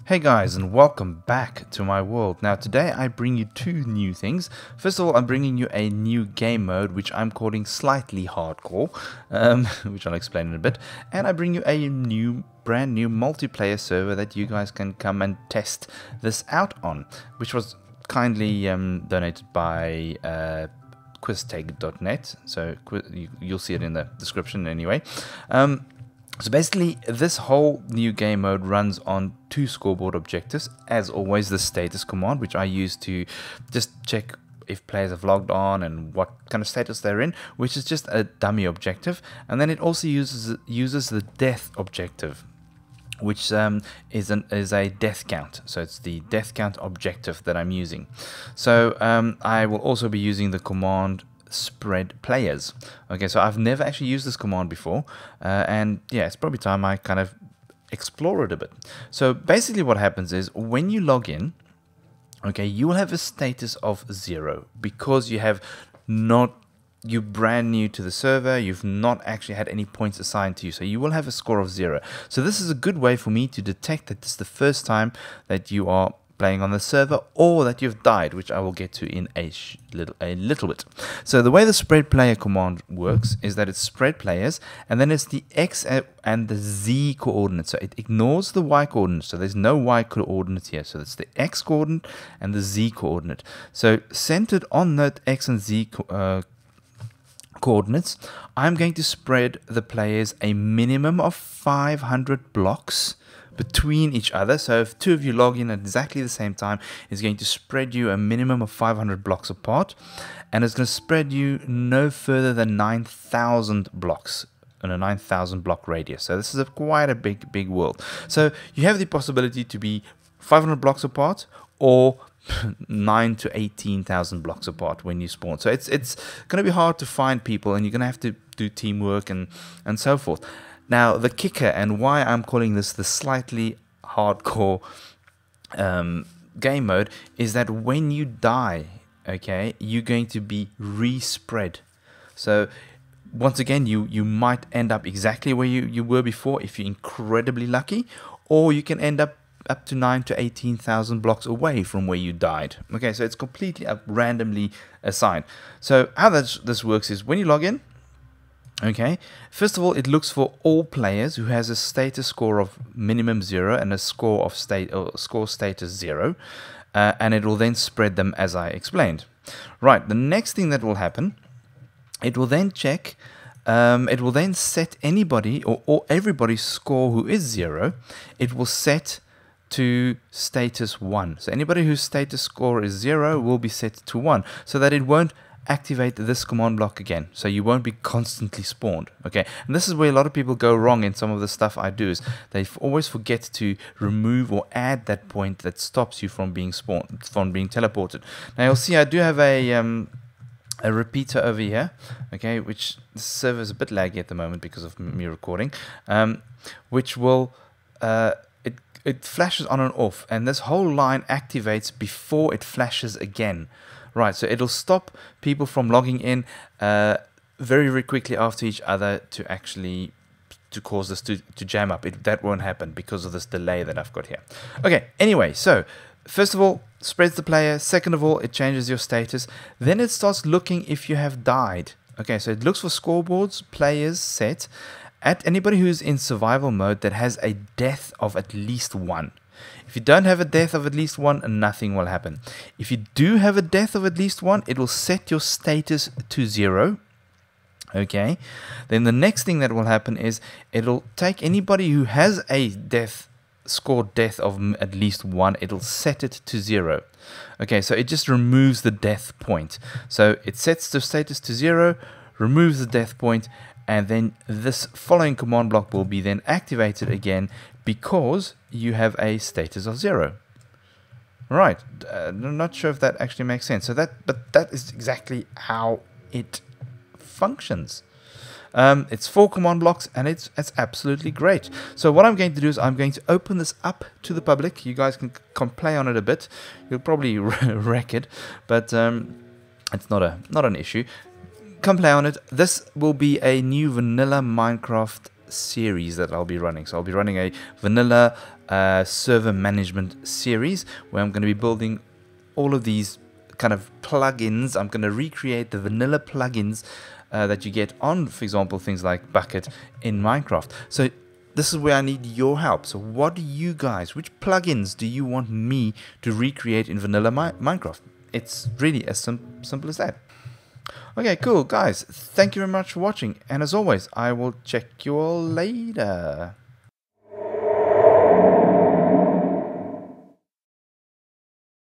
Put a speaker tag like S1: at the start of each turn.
S1: Hey guys, and welcome back to my world. Now today I bring you two new things. First of all, I'm bringing you a new game mode which I'm calling slightly hardcore, which I'll explain in a bit. And I bring you a brand new multiplayer server that you guys can come and test this out on, which was kindly donated by quiztag.net. So you'll see it in the description anyway. So basically, this whole new game mode runs on two scoreboard objectives. As always, the status command, which I use to just check if players have logged on and what kind of status they're in, which is just a dummy objective. And then it also uses the death objective, which is a death count. So it's the death count objective that I'm using. So I will also be using the command Spreadplayers. Okay, so I've never actually used this command before, and yeah, it's probably time I kind of explore it a bit. So basically what happens is when you log in, okay, you will have a status of 0 because you're brand new to the server, you've not actually had any points assigned to you, so you will have a score of 0. So this is a good way for me to detect that this is the first time that you are playing on the server or that you've died, which I will get to in a little bit. So the way the spread player command works is that it's spread players and then it's the X and the Z coordinates. So it ignores the Y coordinate, so there's no Y coordinate here. So it's the X coordinate and the Z coordinate. So centered on that X and Z coordinates, I'm going to spread the players a minimum of 500 blocks between each other. So if two of you log in at exactly the same time, it's going to spread you a minimum of 500 blocks apart, and it's going to spread you no further than 9,000 blocks in a 9,000 block radius. So this is quite a big world. So you have the possibility to be 500 blocks apart or 9 to 18,000 blocks apart when you spawn. So it's going to be hard to find people, and you're going to have to do teamwork and so forth. Now, the kicker, and why I'm calling this the slightly hardcore game mode, is that when you die, okay, you're going to be re-spread. So, once again, you might end up exactly where you were before if you're incredibly lucky, or you can end up to 9 to 18,000 blocks away from where you died. Okay, so it's completely randomly assigned. So, how this works is when you log in, okay, first of all, it looks for all players who has a status score of minimum 0 and a score of score status 0, and it will then spread them as I explained. Right, the next thing that will happen, it will then check, it will then set anybody or everybody's score who is 0, it will set to status 1. So anybody whose status score is 0 will be set to 1, so that it won't activate this command block again, so you won't be constantly spawned. Okay, and this is where a lot of people go wrong in some of the stuff I do, is they always forget to remove or add that point that stops you from being spawned, from being teleported. Now you'll see I do have a repeater over here, okay, which the server is a bit laggy at the moment because of me recording, which will it flashes on and off, and this whole line activates before it flashes again. Right, so it'll stop people from logging in very quickly after each other to cause this to jam up. That won't happen because of this delay that I've got here. Okay, anyway, so first of all, spreads the player. Second of all, it changes your status. Then it starts looking if you have died. Okay, so it looks for scoreboards, players set, at anybody who's in survival mode that has a death of at least 1. If you don't have a death of at least 1, nothing will happen. If you do have a death of at least 1, it will set your status to 0. Okay. Then the next thing that will happen is it'll take anybody who has a death of at least 1, it'll set it to 0. Okay, so it just removes the death point. So it sets the status to 0, removes the death point, and then this following command block will be then activated again because you have a status of 0. Right, I'm not sure if that actually makes sense. So but that is exactly how it functions. It's 4 command blocks, and it's absolutely great. So what I'm going to do is I'm going to open this up to the public. You guys can play on it a bit. You'll probably wreck it, but it's not an issue. Come play on it. This will be a new vanilla Minecraft series that I'll be running. So I'll be running a vanilla server management series where I'm going to be building all of these kind of plugins. I'm going to recreate the vanilla plugins that you get on, for example, things like Bucket in Minecraft. So this is where I need your help. So what do you guys, which plugins do you want me to recreate in vanilla Minecraft? It's really as simple as that. Okay, cool, guys. Thank you very much for watching. And as always, I will check you all later.